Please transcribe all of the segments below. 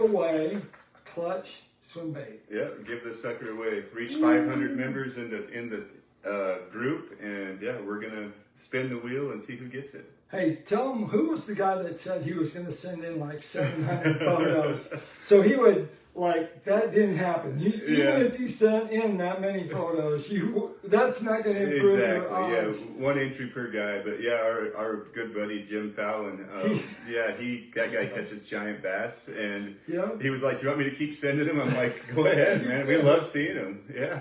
Away clutch swim bait. Yeah, give this sucker away. Reach 500 members in the group, and yeah, we're gonna spin the wheel and see who gets it. Hey, tell him who was the guy that said he was going to send in like 700 photos. So he would, like, that didn't happen. Even if you sent in that many photos, that's not going to improve your odds. Yeah, one entry per guy. But yeah, our good buddy Jim Fallon, that guy catches giant bass, and he was like, "Do you want me to keep sending them?" I'm like, "Go ahead, man. We love seeing them." Yeah.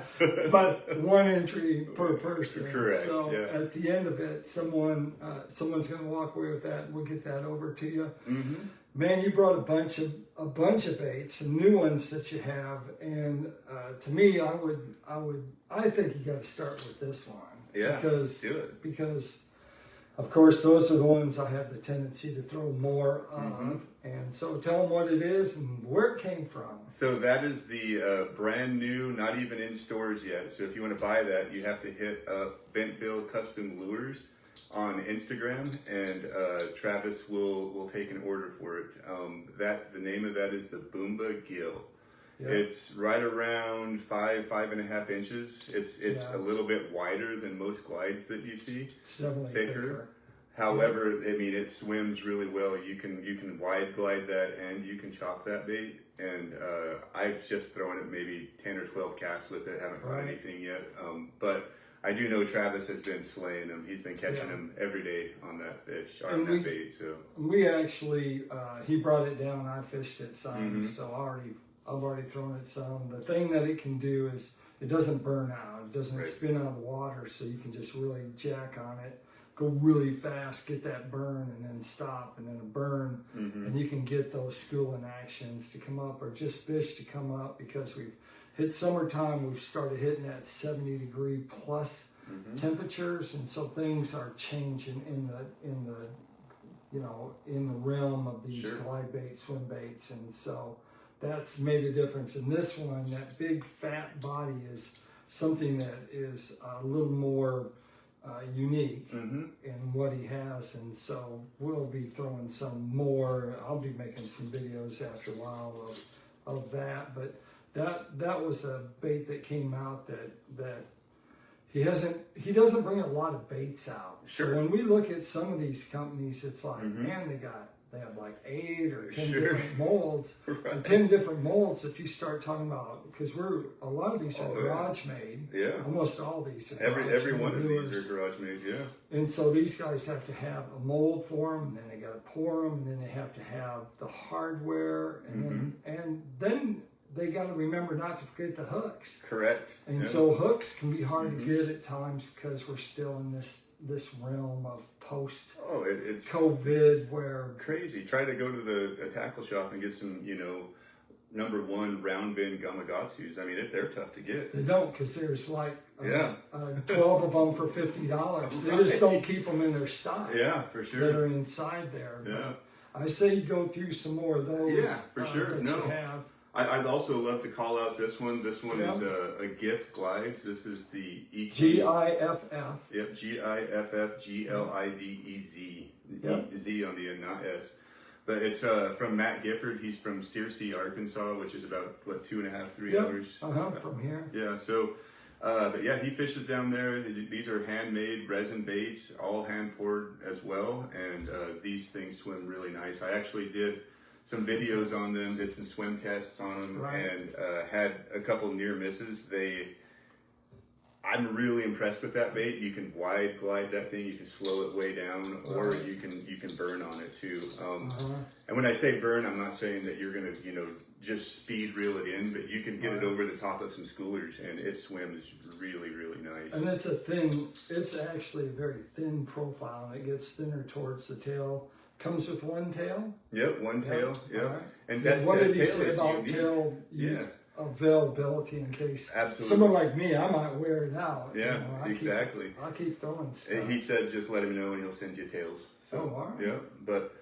But one entry per person. Correct. So at the end of it, someone's going to walk away with that. We'll get that over to you. Mm-hmm. Man, you brought a bunch of baits, some new ones that you have, and to me, I think you got to start with this one. Yeah, do it. Because, of course, those are the ones I have the tendency to throw more of, and so tell them what it is and where it came from. So that is the brand new, not even in stores yet. So if you want to buy that, you have to hit up Bentbill Custom Lures on Instagram, and Travis will take an order for it. The name of that is the Boomba Gill. Yep. It's right around 5.5 inches. It's a little bit wider than most glides that you see. It's definitely thicker. However, I mean, it swims really well. You can wide glide that, and you can chop that bait. And I've just thrown it maybe 10 or 12 casts with it. Haven't caught anything yet. But I do know Travis has been slaying them. He's been catching them every day on that fish, on that bait. So we actually, he brought it down. I fished it some, so I've already thrown it some. The thing that it can do is it doesn't burn out. It doesn't spin out of the water, so you can just really jack on it, go really fast, get that burn, and then stop, and then a burn, and you can get those schooling actions to come up, or just fish to come up, because we've hit summertime. We've started hitting that 70-degree plus temperatures, and so things are changing in the realm of these glide bait, swim baits, and so that's made a difference. In this one, that big fat body is something that is a little more unique in what he has, and so we'll be throwing some more. I'll be making some videos after a while of that, but that was a bait that came out that he doesn't bring a lot of baits out. So when we look at some of these companies, it's like, man, they have like 8 or 10 different molds. And 10 different molds, if you start talking about, because a lot of these are garage made. Yeah. Almost all these are every one of these are garage made, And so these guys have to have a mold for them, and then they got to pour them, and then they have to have the hardware, and then they got to remember not to forget the hooks. Correct. And so hooks can be hard to get at times, because we're still in this realm of post it's COVID, where crazy. Try to go to a tackle shop and get some, #1 round bin Gamakatsus. I mean, they're tough to get. They don't, because there's like 12 of them for $50. They just don't keep them in their stock. Yeah, for sure. That are inside there. Yeah. But I say you go through some more of those. Yeah, for sure. That you have. I'd also love to call out this one. This one is a GiffGlidez. This is the GIFF. Yep, GIFF GLIDEZ. Yep. Z on the end, not S. But it's from Matt Gifford. He's from Searcy, Arkansas, which is about 2.5-3 hours from here. Yeah. So, but yeah, he fishes down there. These are handmade resin baits, all hand poured as well, and these things swim really nice. I actually did some videos on them, did some swim tests on them, and had a couple near misses. I'm really impressed with that bait. You can wide glide that thing, you can slow it way down, or you can burn on it too. And when I say burn, I'm not saying that you're gonna just speed reel it in, but you can get it over the top of some schoolers, and it swims really, really nice. And it's actually a very thin profile, and it gets thinner towards the tail. Comes with one tail? Yep, one tail. Yep. Right. And what did he tail say about unique. tail availability, in case someone like me, I might wear it out? Yeah, exactly. I'll keep throwing stuff. He said just let him know and he'll send you tails. So, all right. Yeah, but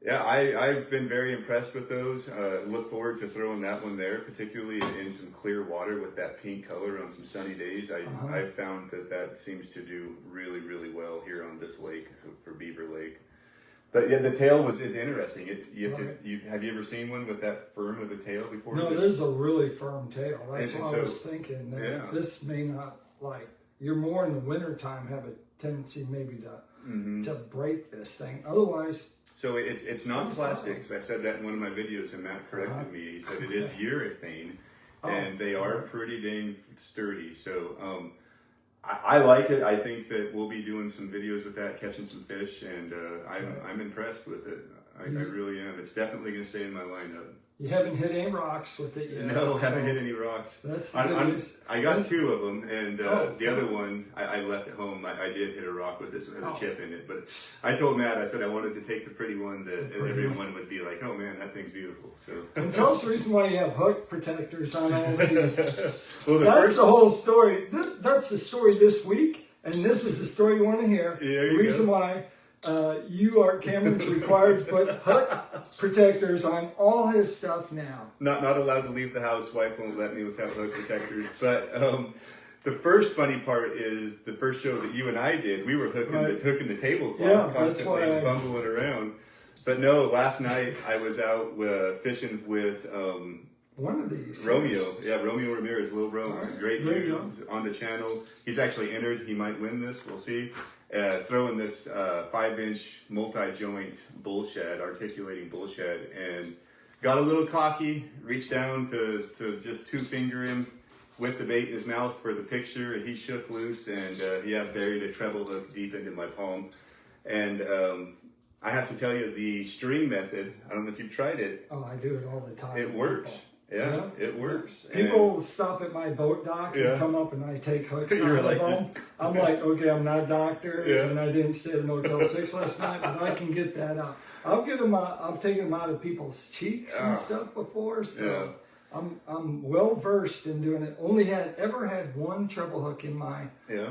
yeah, I've been very impressed with those. Look forward to throwing that one there, particularly in some clear water with that pink color on some sunny days. I found that seems to do really, really well here on this lake for Beaver Lake. But yeah, the tail is interesting. Have you ever seen one with that firm of a tail before? No, this is a really firm tail. That's And what so, I was thinking. That yeah. This may not, like, you're more in the wintertime have a tendency maybe to break this thing. Otherwise, so it's not plastics. I said that in one of my videos, and Matt corrected me. He said it is urethane, and they are pretty dang sturdy. So I like it. I think that we'll be doing some videos with that, catching some fish, and I'm impressed with it. I really am. It's definitely going to stay in my lineup. you haven't hit any rocks with it yet. No, haven't hit any rocks. That's I got 2 of them, and the other one I left at home. I did hit a rock with this with a chip in it, but I told Matt, I said I wanted to take the pretty one that everyone would be like, oh man, that thing's beautiful. So and tell us the reason why you have hook protectors on all these. Well, that's the whole story. That's the story this week, and this is the story you want to hear. Yeah, the reason why Cameron's required to put hook protectors on all his stuff now. Not allowed to leave the house. Wife won't let me without hook protectors. But the first funny part is the first show that you and I did. We were hooking the tablecloth, constantly fumbling around. But no, last night I was out fishing with one of these. Romeo. Yeah, Romeo Ramirez, Lil Rome. Great dude on the channel. He's actually entered. He might win this. We'll see. Throwing this 5-inch multi-joint bull shad, articulating bull shad, and got a little cocky, reached down to just 2-finger him with the bait in his mouth for the picture, and he shook loose, and buried a treble hook deep into my palm. And I have to tell you, the string method, I don't know if you've tried it. Oh, I do it all the time. It works. Yeah, it works. People stop at my boat dock and come up and I take hooks out of them. I'm like, okay, I'm not a doctor and I didn't stay at Motel 6 last night, but I can get that out. I've taken them out of people's cheeks and stuff before, so I'm well versed in doing it. Only ever had one treble hook in my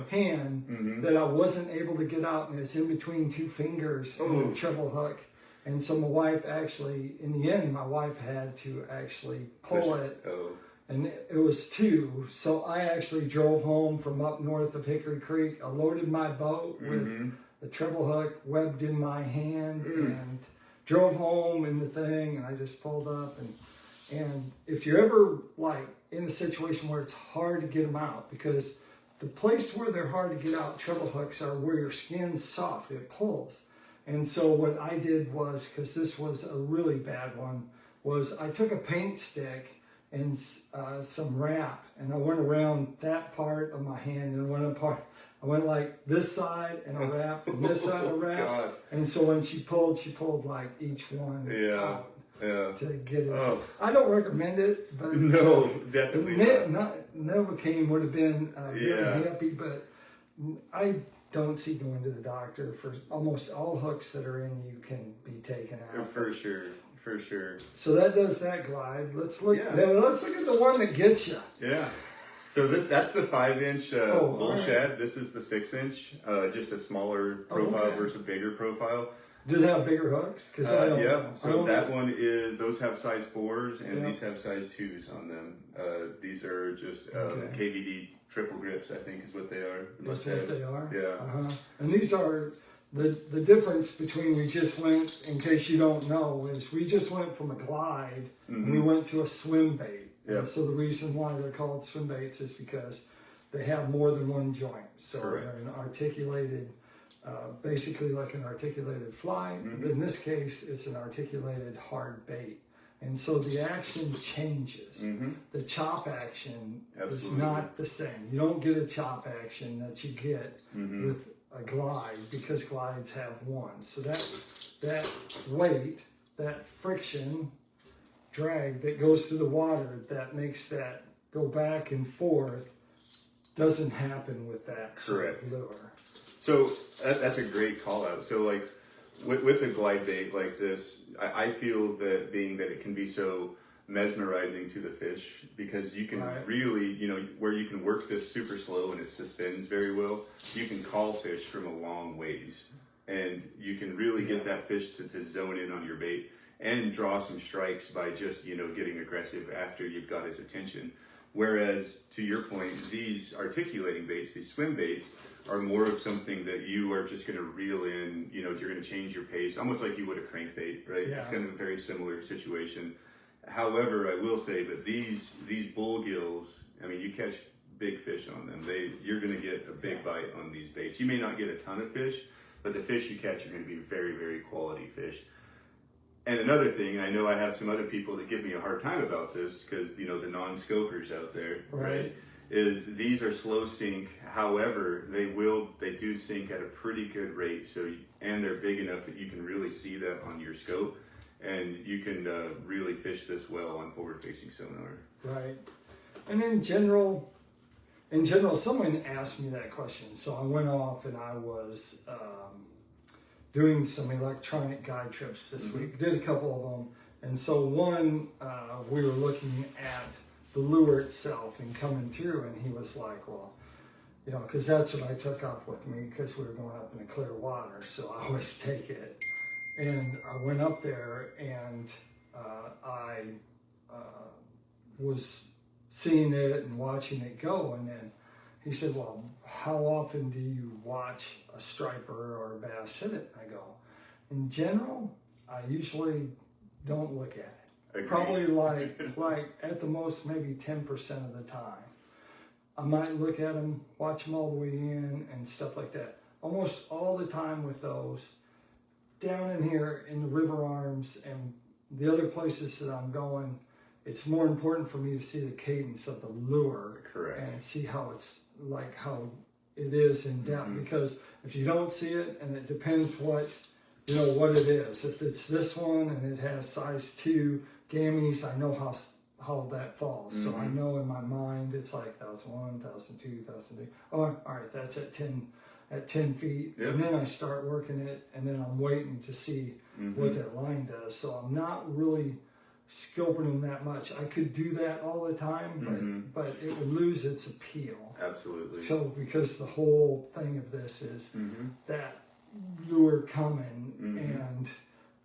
hand that I wasn't able to get out, and it's in between 2 fingers in the treble hook. And so my wife actually, in the end, my wife had to actually pull it. And it was 2. So I actually drove home from up north of Hickory Creek. I loaded my boat with the treble hook webbed in my hand and drove home in the thing. And I just pulled up. And if you're ever like in a situation where it's hard to get them out, because the place where they're hard to get out, treble hooks, are where your skin's soft. It pulls. And so what I did was, because this was a really bad one, was I took a paint stick and some wrap, and I went around that part of my hand, and I went like this side and a wrap, and this side a wrap. God. And so when she pulled like each one out to get it. I don't recommend it, but no, definitely not. Novocaine would have been really happy, but I don't see going to the doctor for almost all hooks that are in you can be taken out. For sure. So that does that glide. Let's look at the one that gets you. Yeah. So that's the 5-inch bull shad. This is the 6-inch, just a smaller profile versus a bigger profile. Do they have bigger hooks? So that one those have size 4s, and these have size 2s on them. These are just KVD triple grips, I think is what they are. That's what they are? Yeah. And these are, the difference between we just went, in case you don't know, is we just went from a glide and we went to a swim bait. Yep. So the reason why they're called swim baits is because they have more than one joint. So they're an articulated, basically like an articulated fly. But in this case, it's an articulated hard bait. And so the action changes. The chop action is not the same. You don't get a chop action that you get with a glide, because glides have one. So that weight, that friction, drag that goes through the water that makes that go back and forth doesn't happen with that lure. So that's a great call out. So like with a glide bait like this, I feel that being that it can be so mesmerizing to the fish, because you can really, where you can work this super slow and it suspends very well, you can call fish from a long ways, and you can really get that fish to zone in on your bait and draw some strikes by just, getting aggressive after you've got his attention. Whereas, to your point, these articulating baits, these swim baits, are more of something that you are just going to reel in, you know, you're going to change your pace, almost like you would a crankbait, right? Yeah. It's kind of a very similar situation. However, I will say that these bull gills, I mean, you catch big fish on them. You're going to get a big bite on these baits. You may not get a ton of fish, but the fish you catch are going to be very, very quality fish. And another thing, I know I have some other people that give me a hard time about this because, you know, the non-scopers out there, right? Is these are slow sink. However, they do sink at a pretty good rate. And they're big enough that you can really see that on your scope, and you can really fish this well on forward-facing sonar. Right. And in general, someone asked me that question. So I went off and I was doing some electronic guide trips this week. Did a couple of them. And so one, we were looking at the lure itself and coming through, and he was like, well, you know, because that's what I took off with me because we were going up in the clear water, so I always take it. And I went up there and I was seeing it and watching it go, and then he said, well, how often do you watch a striper or a bass hit it? I go, in general, I usually don't look at it. Agreed. Probably like at the most maybe 10% of the time. I might look at them, watch them all the way in and stuff like that. Almost all the time with those, down in here in the river arms and the other places that I'm going, it's more important for me to see the cadence of the lure. Correct. And see how it's like how it is in depth. Because if you don't see it, and it depends what it is. If it's this one and it has size 2 gammies, I know how that falls. So I know in my mind it's like 1,001, 1,002, 1,003. Oh, all right, that's at 10 feet. Yep. And then I start working it, and then I'm waiting to see what that line does. So I'm not really scoping them that much. I could do that all the time, but it would lose its appeal. Absolutely. So because the whole thing of this is that lure coming and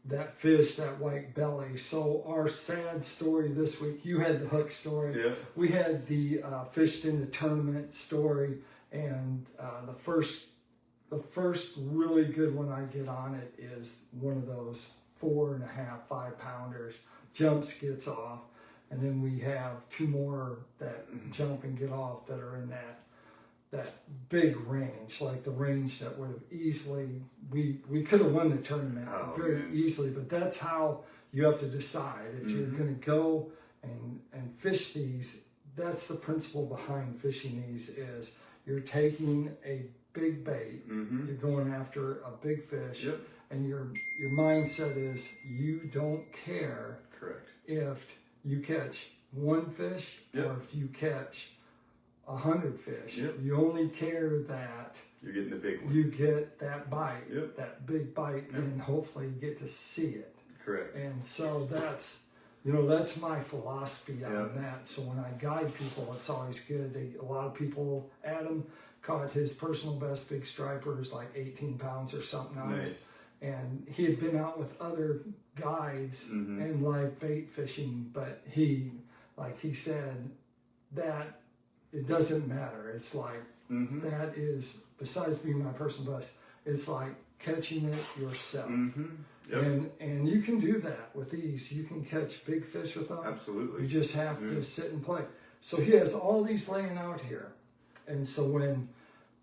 that fish, that white belly. So our sad story this week, you had the hook story. Yeah. We had the fished in the tournament story, and the first really good one I get on it is one of those 4.5, 5 pounders. Jumps, gets off, and then we have 2 more that jump and get off that are in that big range, like the range that would have easily, we could have won the tournament very easily, but that's how you have to decide if you're going to go and fish these. That's the principle behind fishing these is you're taking a big bait, you're going after a big fish, and your mindset is you don't care if you catch 1 fish or if you catch 100 fish. You only care that you're getting the big one. You get that bite, that big bite, and hopefully you get to see it. Correct. And so that's my philosophy on that. So when I guide people, it's always good. A lot of people, Adam caught his personal best big stripers like 18 pounds or something on it. And he had been out with other guides and live bait fishing, but he said that it doesn't matter. It's like that is, besides being my personal best, it's like catching it yourself. And you can do that with these. You can catch big fish with them. Absolutely. You just have to sit and play. So he has all these laying out here. And so when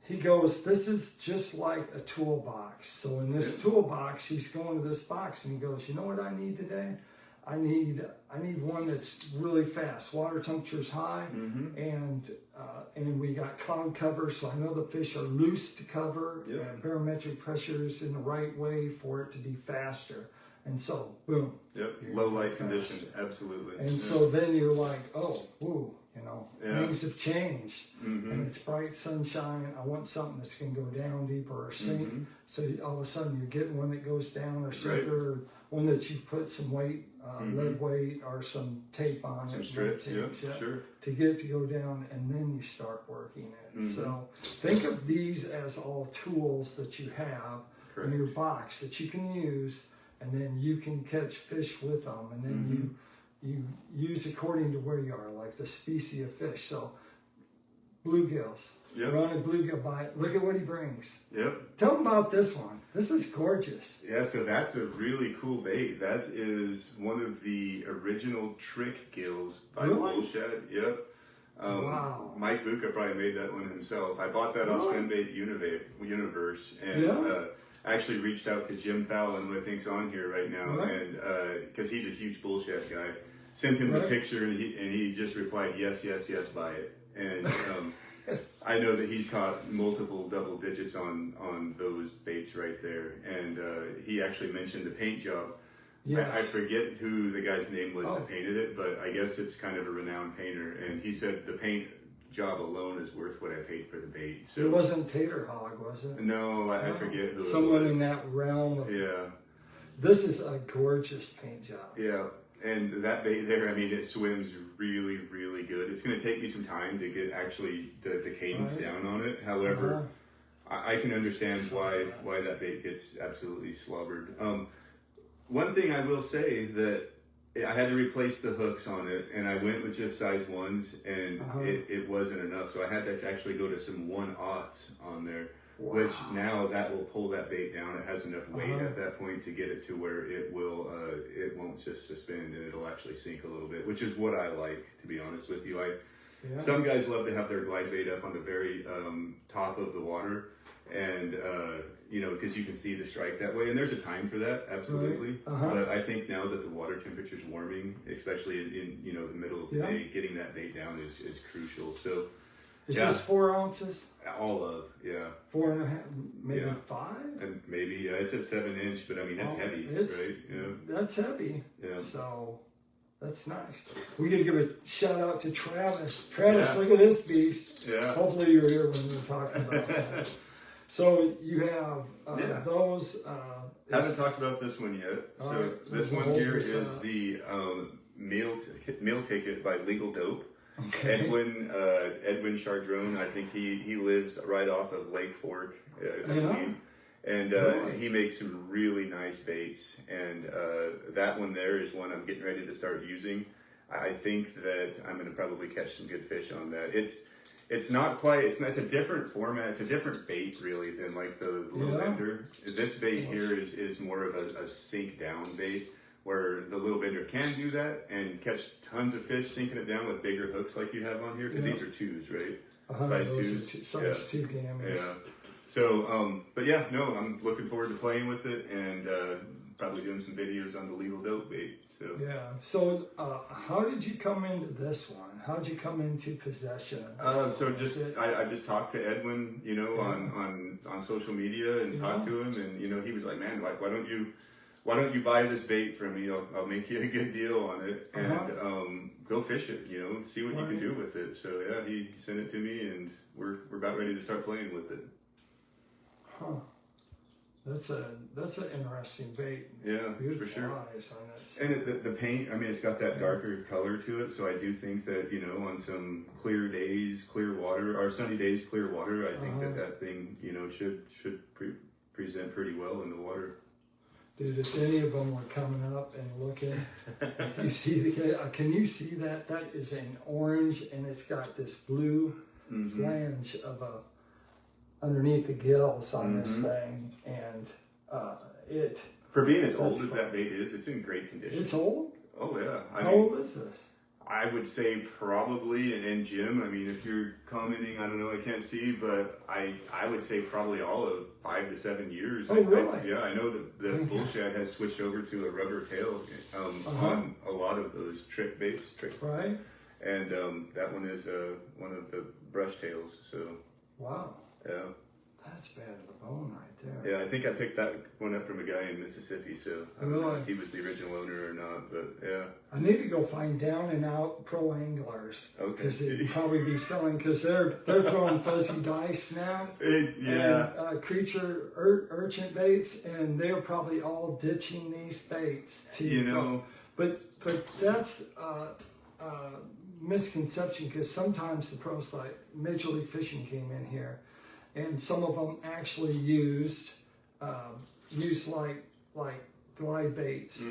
he goes, this is just like a toolbox. So in this toolbox, he's going to this box and he goes, you know what I need today? I need one that's really fast. Water temperature's high, and we got cloud cover, so I know the fish are loose to cover. And barometric pressure is in the right way for it to be faster. And so, boom. Low light conditions, absolutely. And so then you're like, oh, woo, things have changed. And it's bright sunshine. I want something that's going to go down deeper or sink. So all of a sudden you're getting one that goes down or sinker, or one that you put some weight, lead weight or some tape on it. Some strips, to get it to go down, and then you start working it. So think of these as all tools that you have in your box that you can use, and then you can catch fish with them, and then you use according to where you are, like the species of fish. So bluegills. Yep. We're on a bluegill bite. Look at what he brings. Yep. Tell him about this one. This is gorgeous. Yeah, so that's a really cool bait. That is one of the original trick gills by Really? Shad. Yep. Wow. Mike Bucca probably made that one himself. I bought that on Swimbait Universe, and I actually reached out to Jim Fallon, who I think's on here right now, and because he's a huge bullshit guy, sent him the picture, and he just replied, yes, yes, yes, buy it. And I know that he's caught multiple double digits on those baits right there, and he actually mentioned the paint job. Yes. I forget who the guy's name was that painted it, but I guess it's kind of a renowned painter, and he said the paint job alone is worth what I paid for the bait. So it wasn't Tater Hog, was it? No, I forget who someone it was. in that realm of, yeah. This is a gorgeous paint job. Yeah, and that bait there, I mean, it swims really, really good. It's going to take me some time to get actually the cadence down on it. However, I can understand why that bait gets absolutely slobbered. One thing I will say that I had to replace the hooks on it, and I went with just size 1s, and it wasn't enough. So I had to actually go to some 1/aughts on there, which now that will pull that bait down. It has enough weight at that point to get it to where it won't just suspend, and it'll actually sink a little bit, which is what I like, to be honest with you. Some guys love to have their glide bait up on the very top of the water, and because you can see the strike that way, and there's a time for that, absolutely. But I think now that the water temperature is warming, especially in the middle of the day, getting that bait down is crucial. So is this 4 ounces? All of 4.5, maybe 5, and maybe it's at 7-inch, but I mean that's heavy, right? Yeah, that's heavy. Yeah, so that's nice. We could give a shout out to Travis. Travis, look at this beast. Yeah. Hopefully you're here when we're talking about that. So you have those. Haven't talked about this one yet. So this one here is the meal ticket by Legal Dope. Okay. Edwin Chardrone. I think he lives right off of Lake Fork, I believe. And he makes some really nice baits. And that one there is one I'm getting ready to start using. I think that I'm going to probably catch some good fish on that. It's not quite, it's a different format, it's a different bait really than like the low bender. This bait here is more of a sink down bait, where the little bender can do that and catch tons of fish sinking it down with bigger hooks like you have on here, because these are 2s, right? Size 2s. Size 2 cameras. Yeah. So, but yeah, no, I'm looking forward to playing with it, and probably doing some videos on the Legal Dope bait. So yeah. So how did you come into this one? How did you come into possession of this I just talked to Edwin, on social media, and talked to him, and he was like, man, like why don't you buy this bait from me? I'll make you a good deal on it, and go fish it, see what you can do with it. So yeah, he sent it to me, and we're about ready to start playing with it. Huh. That's an interesting bait. Yeah, beautiful for sure. Eyes on it. And the paint, I mean, it's got that darker color to it, so I do think that on some clear days, clear water, or sunny days, clear water, I think that thing should present pretty well in the water. Dude, if any of them were coming up and looking, do you see can you see that? That is an orange, and it's got this blue flange of underneath the gills on this thing, and for being as old as that bait is, it's in great condition. It's old? Oh yeah. How old is this? I would say probably, and Jim, I mean, if you're commenting, I don't know, I can't see, but I would say probably all of 5 to 7 years. Oh, really? I know that the bullshad has switched over to a rubber tail on a lot of those trick baits. Right. And that one is one of the brush tails, so. Wow. Yeah. That's bad to the bone right there. Yeah, I think I picked that one up from a guy in Mississippi, so I don't know if he was the original owner or not, but yeah. I need to go find down and out pro anglers. Okay. Because they'd probably be selling, because they're throwing fuzzy dice now. And creature urchin baits, and they're probably all ditching these baits to But that's misconception, because sometimes the pros, like Major League Fishing came in here, and some of them actually used like glide baits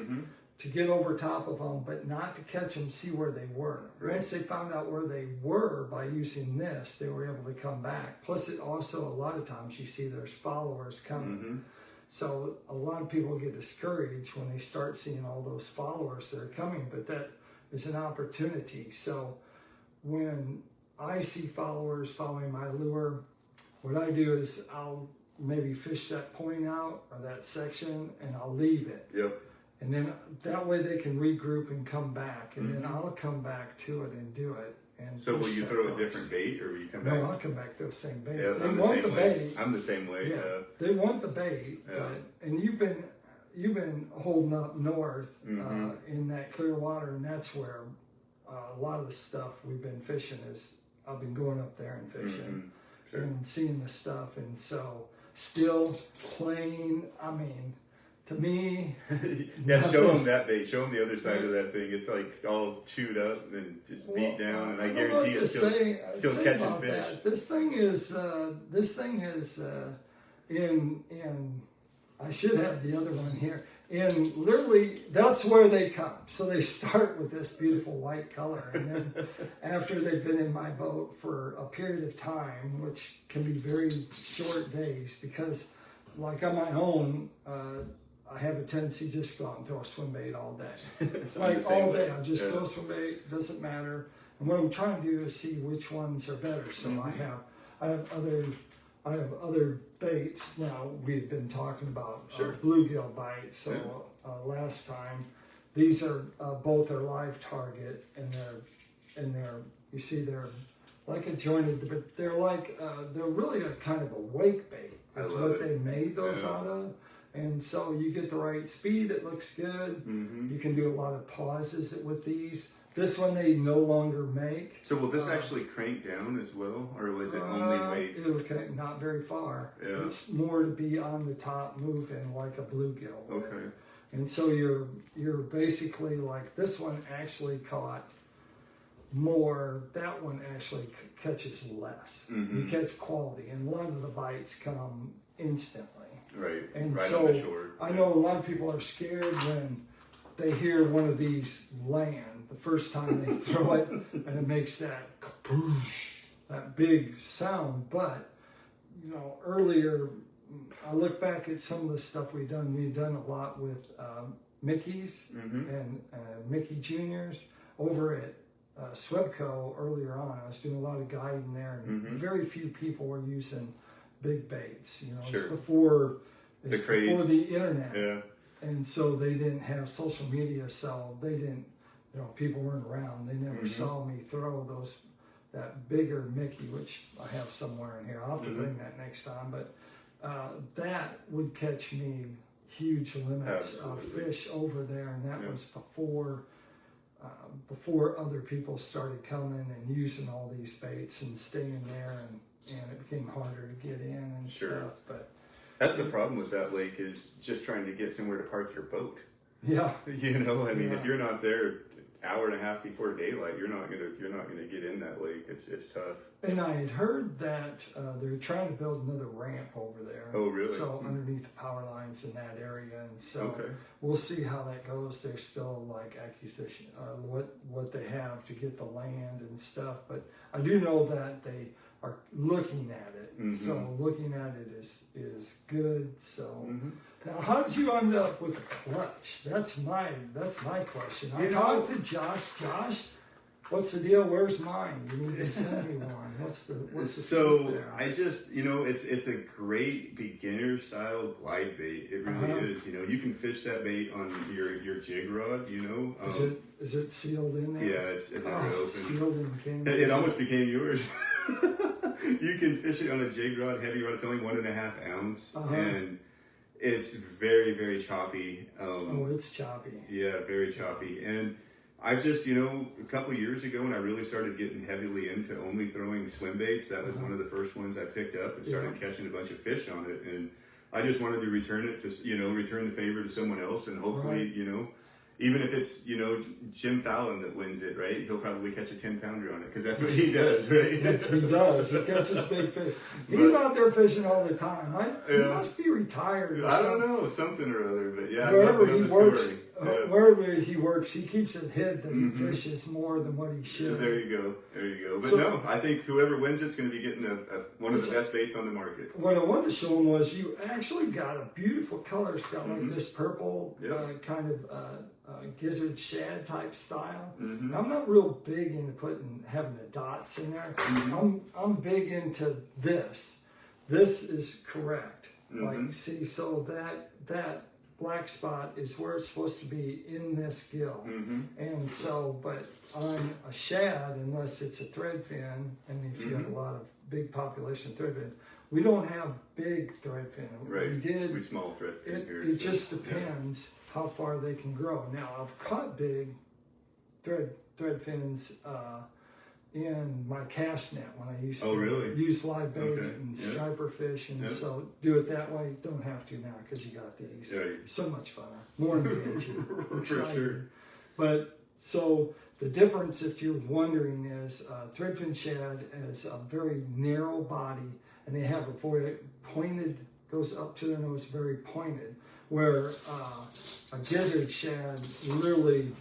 to get over top of them, but not to catch them, see where they were. Right. Once they found out where they were by using this, they were able to come back. Plus, it also, a lot of times you see there's followers coming. Mm-hmm. So a lot of people get discouraged when they start seeing all those followers that are coming, but that is an opportunity. So when I see followers following my lure, what I do is I'll maybe fish that point out or that section and I'll leave it. Yep. And then that way they can regroup and come back, and then I'll come back to it and do it. And so will you throw box. a different bait, or will you come back? No, I'll come back to the same bait. Yeah, They I'm the want same the way. bait. I'm the same way. Yeah, they want the bait, and you've been holding up north in that clear water, and that's where a lot of the stuff we've been fishing is. I've been going up there and fishing and seeing the stuff, and so still playing. I mean, to me, yeah. Show them that bait. Show them the other side of that thing. It's like all chewed up and just beat down, and I guarantee it's still catching fish. That. This thing is in. I should have the other one here. And literally, that's where they come. So they start with this beautiful white color, and then after they've been in my boat for a period of time, which can be very short days, because like on my own, I have a tendency just to go out and throw a swim bait all day. It's like all day. I just throw a swim bait, doesn't matter. And what I'm trying to do is see which ones are better. So I have other baits. Now we've been talking about bluegill bites. So last time, these are both are live target, and they're you see they're like a jointed, but they're like they're really a kind of a wake bait. That's what they made those out of. And so you get the right speed, it looks good. You can do a lot of pauses with these. This one they no longer make. So will this actually crank down as well, or was it only weight? It would crank not very far. Yeah. It's more to be on the top moving like a bluegill. Okay. And so you're basically like, this one actually caught more. That one actually catches less. You catch quality, and a lot of the bites come instantly. Right. And right so on the shore. I know a lot of people are scared when they hear one of these land the first time they throw it, and it makes that kapoosh, that big sound. But you know, earlier I look back at some of the stuff we've done. We've done a lot with Mickey's and Mickey Juniors over at Swebco earlier on. I was doing a lot of guiding there, and very few people were using big baits. You know, it's before the internet. Yeah. And so they didn't have social media, so they didn't, you know, people weren't around. They never saw me throw that bigger Mickey, which I have somewhere in here. I'll have to bring that next time. But that would catch me huge limits of fish over there, and that was before other people started coming and using all these baits and staying there, and it became harder to get in and stuff. But that's the problem with that lake, is just trying to get somewhere to park your boat. Yeah. You know, I mean, if you're not there an hour and a half before daylight, you're not gonna get in that lake. It's tough. And I had heard that they're trying to build another ramp over there. Oh, really? So underneath the power lines in that area, and so we'll see how that goes. There's still like accusation what they have to get the land and stuff, but I do know that they are looking at it. So looking at it is good. So now, how did you end up with a clutch? That's my question. I talked to Josh. Josh, what's the deal? Where's mine? You need to send me one. What's the so there? I just, you know, it's a great beginner style glide bait. It really is. You know, you can fish that bait on your jig rod. You know, is it sealed in there? Yeah, it never opened. Sealed and came. It almost became yours. You can fish it on a jig rod, heavy rod. It's only 1.5 ounce, and it's very, very choppy. It's choppy. Yeah, very choppy. And I just, you know, a couple of years ago when I really started getting heavily into only throwing swim baits, that was one of the first ones I picked up and started catching a bunch of fish on it. And I just wanted to return it to, you know, return the favor to someone else, and hopefully, you know, even if it's, you know, Jim Fallon that wins it, right? He'll probably catch a 10-pounder on it, because that's what he does, right? Yes, he does. He catches big fish. He's out there fishing all the time. He must be retired. I don't know, something or other, but yeah. Wherever he works, wherever he works, he keeps it hid that he fishes more than what he should. There you go. There you go. But no, I think whoever wins it's going to be getting one of the best baits on the market. What I wanted to show him was you actually got a beautiful color. It's got like this purple kind of gizzard shad type style. I'm not real big into having the dots in there. I'm big into this. This is correct. Like, see, so that black spot is where it's supposed to be in this gill. And so, but on a shad, unless it's a thread fin, and if you have a lot of big population of thread fin, we don't have big thread fin. Right. We small thread fin here. It just depends how far they can grow. Now, I've caught big thread fins in my cast net when I used to use live bait and striper fish, and so do it that way. Don't have to now because you got these. So much fun, more engaging, for sure. But so the difference, if you're wondering, is threadfin shad has a very narrow body, and they have a very pointed, goes up to their nose, very pointed. Where a gizzard shad, literally,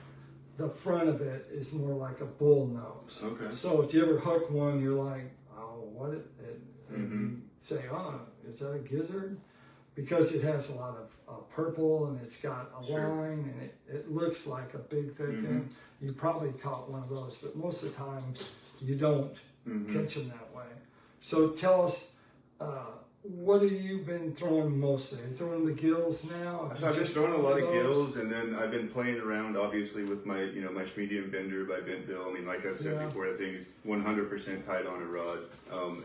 the front of it is more like a bull nose. So if you ever hook one, you're like, oh, what is it? And you say, oh, is that a gizzard? Because it has a lot of purple, and it's got a line, and it looks like a big thread fin. You probably caught one of those, but most of the time you don't catch them that way. So tell us, what have you been throwing mostly? Are you throwing the gills now? So I've been throwing a lot of gills, and then I've been playing around, obviously, with my my medium bender by Bentbill. I mean, like I've said before, I think it's 100% tied on a rod.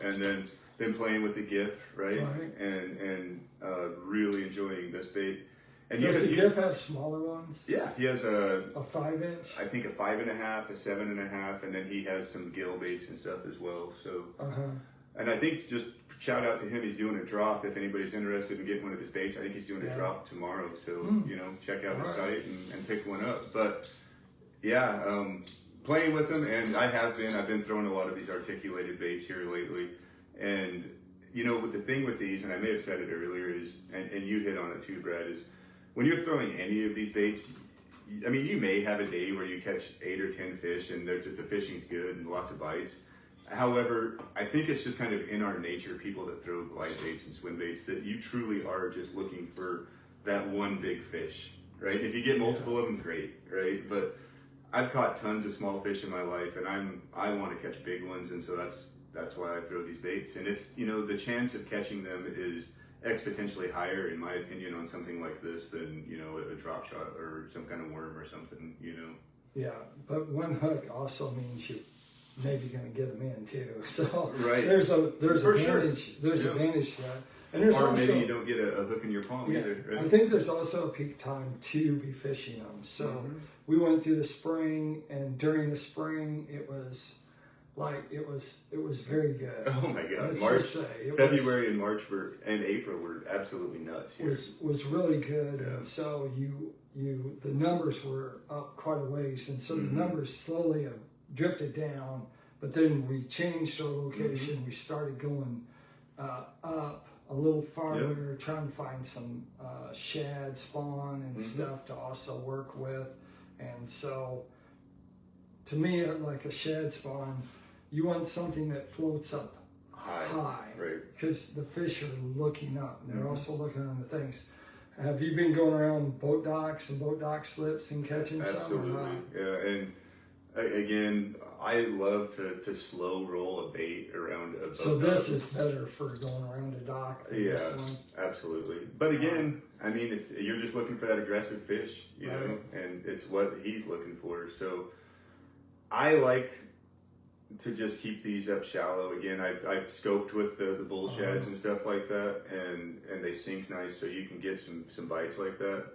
And then been playing with the Giff, right? And really enjoying this bait. And does the Giff have smaller ones? Yeah, he has a 5-inch. I think a 5.5, a 7.5, and then he has some gill baits and stuff as well. So, and I think just shout out to him. He's doing a drop. If anybody's interested in getting one of his baits, I think he's doing a drop tomorrow. So check out his site and pick one up. But playing with them, and I've been throwing a lot of these articulated baits here lately. And with the thing with these, and I may have said it earlier, is and you hit on it too, Brad, is when you're throwing any of these baits, I mean, you may have a day where you catch 8 or 10 fish, and the fishing's good and lots of bites. However, I think it's just kind of in our nature, people that throw glide baits and swim baits, that you truly are just looking for that one big fish, right? If you get multiple of them, great, right? But I've caught tons of small fish in my life, and I want to catch big ones, and so that's why I throw these baits. And it's the chance of catching them is exponentially higher, in my opinion, on something like this than a drop shot or some kind of worm or something. Yeah, but one hook also means you maybe going to get them in too. So there's advantage. There's advantage to that. And there's or also, maybe you don't get a hook in your palm either. Right? I think there's also a peak time to be fishing them. So we went through the spring, and during the spring it was very good. Oh my God! February and March and April were absolutely nuts here. Was really good, and so the numbers were up quite a ways, and so the numbers slowly drifted down, but then we changed our location. We started going up a little farther, trying to find some shad spawn and stuff to also work with. And so to me, like a shad spawn, you want something that floats up high, because the fish are looking up, and they're also looking on the things. Have you been going around boat docks and boat dock slips and catching some? Absolutely, yeah. And again, I love to slow roll a bait around a boat. So this is better for going around a dock than this one? Absolutely. But again, I mean, if you're just looking for that aggressive fish, you know, and it's what he's looking for. So I like to just keep these up shallow. Again, I've scoped with the bull shads and stuff like that, and they sink nice, so you can get some bites like that.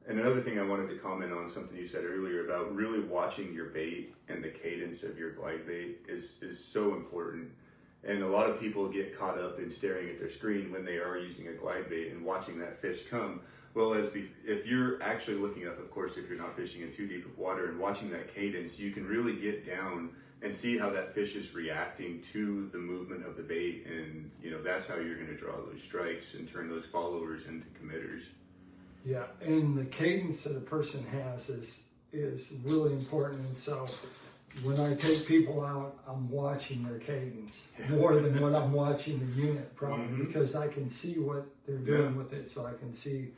And another thing I wanted to comment on, something you said earlier about really watching your bait and the cadence of your glide bait is so important. And a lot of people get caught up in staring at their screen when they are using a glide bait and watching that fish come. Well, if you're actually looking up, of course, if you're not fishing in too deep of water, and watching that cadence, you can really get down and see how that fish is reacting to the movement of the bait. And, you know, that's how you're going to draw those strikes and turn those followers into committers. Yeah, and the cadence that a person has is really important. And so when I take people out, I'm watching their cadence more than what I'm watching the unit, probably, because I can see what they're doing with it, so I can see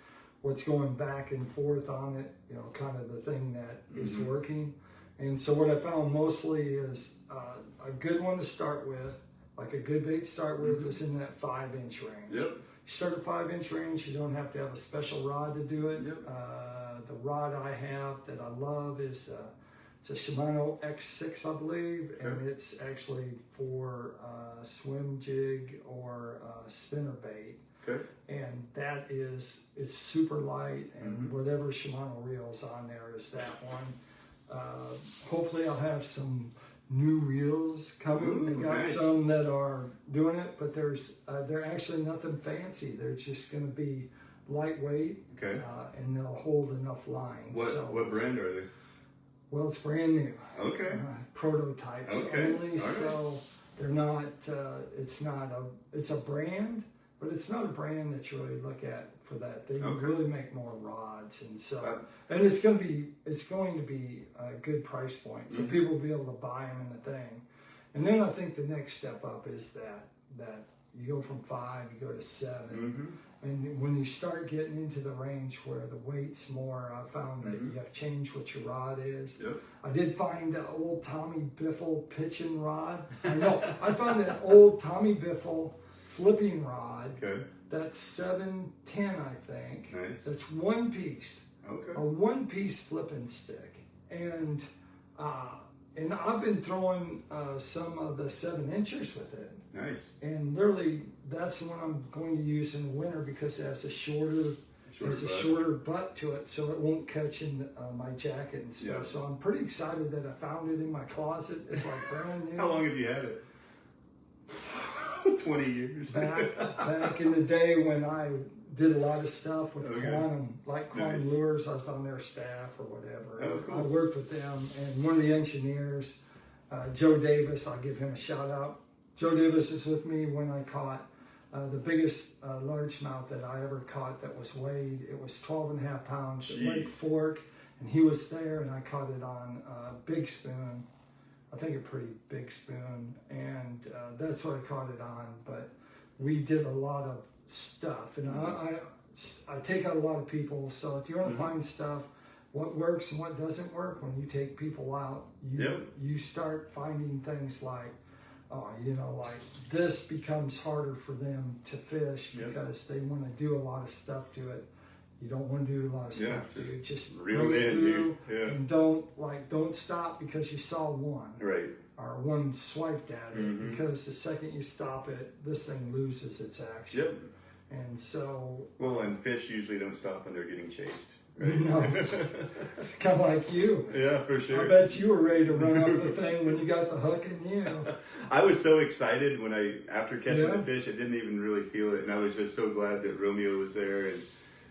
what's going back and forth on it, you know, kind of the thing that is working. And so what I found mostly is a good one to start with, like a good bait to start with, is in that 5-inch range. Yep. You start at 5-inch range, you don't have to have a special rod to do it. Yep. The rod I have that I love is it's a Shimano X6, I believe, and it's actually for swim jig or spinner bait. Okay. And that is, it's super light, and whatever Shimano reels on there is that one. Hopefully I'll have some new reels coming. They got some that are doing it, but they're actually nothing fancy. They're just going to be lightweight, and they'll hold enough line. What brand are they? Well, it's brand new. Okay. Prototypes only, so they're not. It's a brand, but it's not a brand that you really look at for that. They really make more rods, and so and it's going to be a good price point, so people will be able to buy them in the thing. And then I think the next step up is that you go from 5, you go to 7. And when you start getting into the range where the weight's more, I found that you have to change what your rod is. I did find an old Tommy Biffle pitching rod. I found an old Tommy Biffle flipping rod. That's 710, I think. Nice. That's one piece. A one-piece flipping stick. And I've been throwing some of the 7-inchers with it. Nice. And literally, that's the one I'm going to use in the winter because it has a shorter butt to it, so it won't catch in my jacket and stuff. So I'm pretty excited that I found it in my closet. It's like brand new. How long have you had it? 20 years. Back in the day when I did a lot of stuff with Quantum Lures. I was on their staff or whatever. I worked with them, and one of the engineers, Joe Davis, I'll give him a shout out. Joe Davis was with me when I caught the biggest largemouth that I ever caught that was weighed. It was 12.5 pounds at Lake Fork, and he was there, and I caught it on a big spoon. I think a pretty big spoon, and that's what I caught it on. But we did a lot of stuff, and I take out a lot of people. So if you want to find stuff, what works and what doesn't work, when you take people out, you start finding things like, like this becomes harder for them to fish because they want to do a lot of stuff to it. You don't want to do a lot of stuff to it. Just reel it through and don't stop because you saw one. Or one swiped at it, because the second you stop it, this thing loses its action. And so... Well, and fish usually don't stop when they're getting chased. Right? No. It's kind of like you. Yeah, for sure. I bet you were ready to run up the thing when you got the hook in you. I was so excited when after catching the fish, I didn't even really feel it. And I was just so glad that Romeo was there. And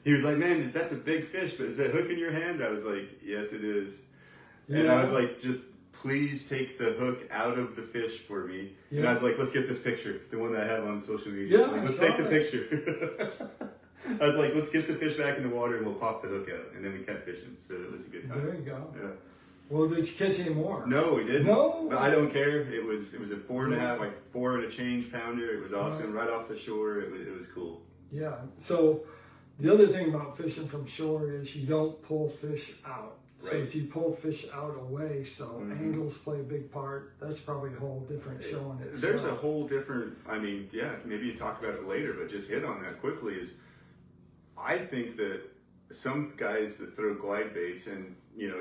he was like, man, that's a big fish, but is that hook in your hand? I was like, yes, it is. And I was like, just please take the hook out of the fish for me. And I was like, let's get this picture, the one that I have on social media. Like, let's take the picture. I was like, let's get the fish back in the water and we'll pop the hook out. And then we kept fishing. So it was a good time. There you go. Yeah. Well, did you catch any more? No, we didn't. No? But I don't care. It was a 4.5, like 4 and a change pounder. It was awesome. Right off the shore. It was cool. Yeah. So the other thing about fishing from shore is you don't pull fish out. So if you pull fish out away, so angles play a big part. That's probably a whole different show in itself. There's a whole different, maybe you talk about it later, but just hit on that quickly is, I think that some guys that throw glide baits, and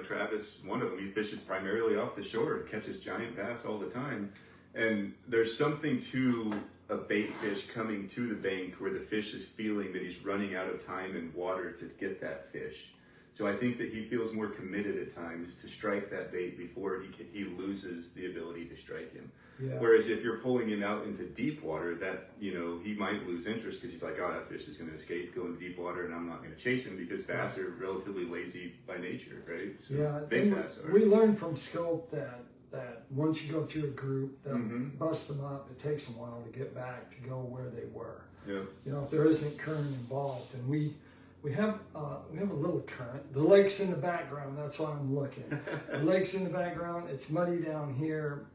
Travis, one of them, he fishes primarily off the shore and catches giant bass all the time. And there's something to a bait fish coming to the bank where the fish is feeling that he's running out of time and water to get that fish. So I think that he feels more committed at times to strike that bait before he loses the ability to strike him. Yeah. Whereas if you're pulling him out into deep water, that he might lose interest because he's like, oh, that fish is going to escape, go into deep water, and I'm not going to chase him because bass are relatively lazy by nature, right? So big bass are. We learned from scope that once you go through a group, they'll bust them up. It takes them a while to get back to go where they were. Yeah. If there isn't current involved, and we we have a little current. The lake's in the background. That's why I'm looking. The lake's in the background. It's muddy down here.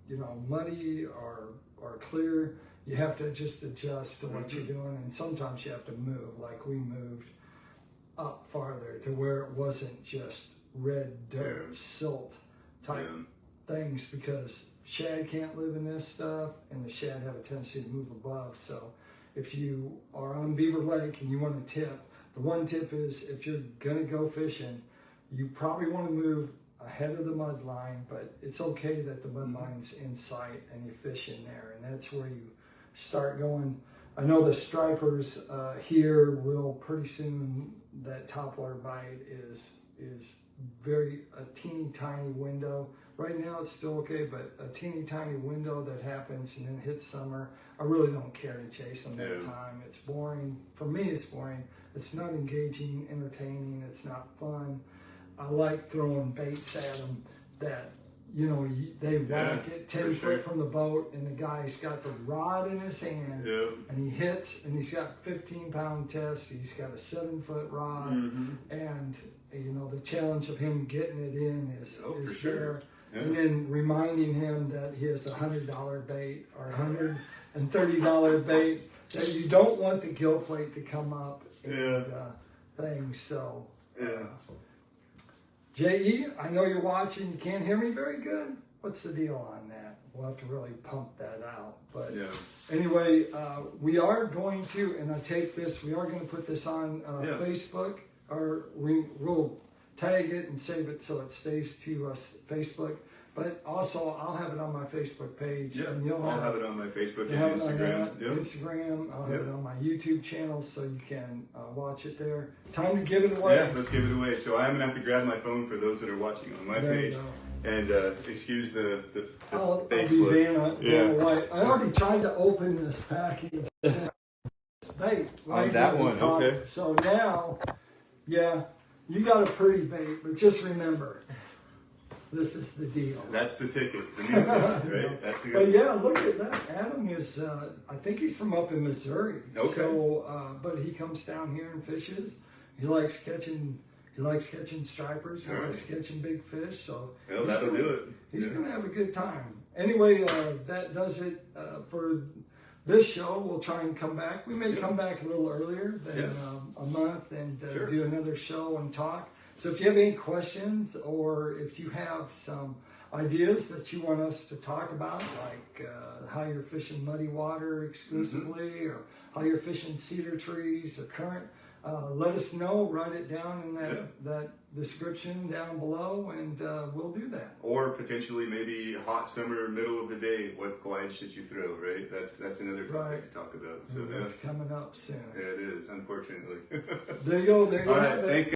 You know, muddy or clear. You have to just adjust to what you're doing, and sometimes you have to move. Like we moved up farther to where it wasn't just red dirt, silt type things, because shad can't live in this stuff, and the shad have a tendency to move above. So if you are on Beaver Lake and you want to tip, the one tip is if you're gonna go fishing, you probably want to move ahead of the mud line, but it's okay that the mud line's in sight and you fish in there, and that's where you start going. I know the stripers here will pretty soon, that topwater bite is a teeny tiny window. Right now it's still okay, but a teeny tiny window that happens and then hits summer. I really don't care to chase them that time. It's boring. For me, it's boring. It's not engaging, entertaining. It's not fun. I like throwing baits at them that, you know, they whack it 10 foot from the boat, and the guy's got the rod in his hand, and he hits, and he's got 15-pound test. He's got a 7-foot rod, and you know the challenge of him getting it in is there. And then reminding him that he has a $100 bait or $130 bait, that you don't want the gill plate to come up and things. So. J.E., I know you're watching. You can't hear me very good. What's the deal on that? We'll have to really pump that out. But anyway, we are going to, and I take this, we are going to put this on Facebook, or we'll tag it and save it so it stays to Facebook. But also, I'll have it on my Facebook page. Yeah, and I'll have it on my Facebook and Instagram. Instagram. I'll have it on my YouTube channel, so you can watch it there. Time to give it away. Yeah, let's give it away. So I'm gonna have to grab my phone for those that are watching on my page. And excuse the I'll be face look. Vanna White. I already tried to open this package. Bait. On that one, okay. So now, you got a pretty bait, but just remember, this is the deal. That's the ticket, the new ticket, right? That's the good. But yeah, look at that. Adam is, I think he's from up in Missouri. Okay. So, but he comes down here and fishes. He likes catching stripers. He likes catching big fish. So that'll do it. He's gonna have a good time. Anyway, that does it for this show. We'll try and come back. We may come back a little earlier than a month and do another show and talk. So if you have any questions, or if you have some ideas that you want us to talk about, like how you're fishing muddy water exclusively, or how you're fishing cedar trees or current, let us know. Write it down in that description down below, and we'll do that. Or potentially maybe hot summer, middle of the day, what glide should you throw, right? That's another topic to talk about. So that's coming up soon. Yeah, it is, unfortunately. There you go. There you go. have it. Thanks.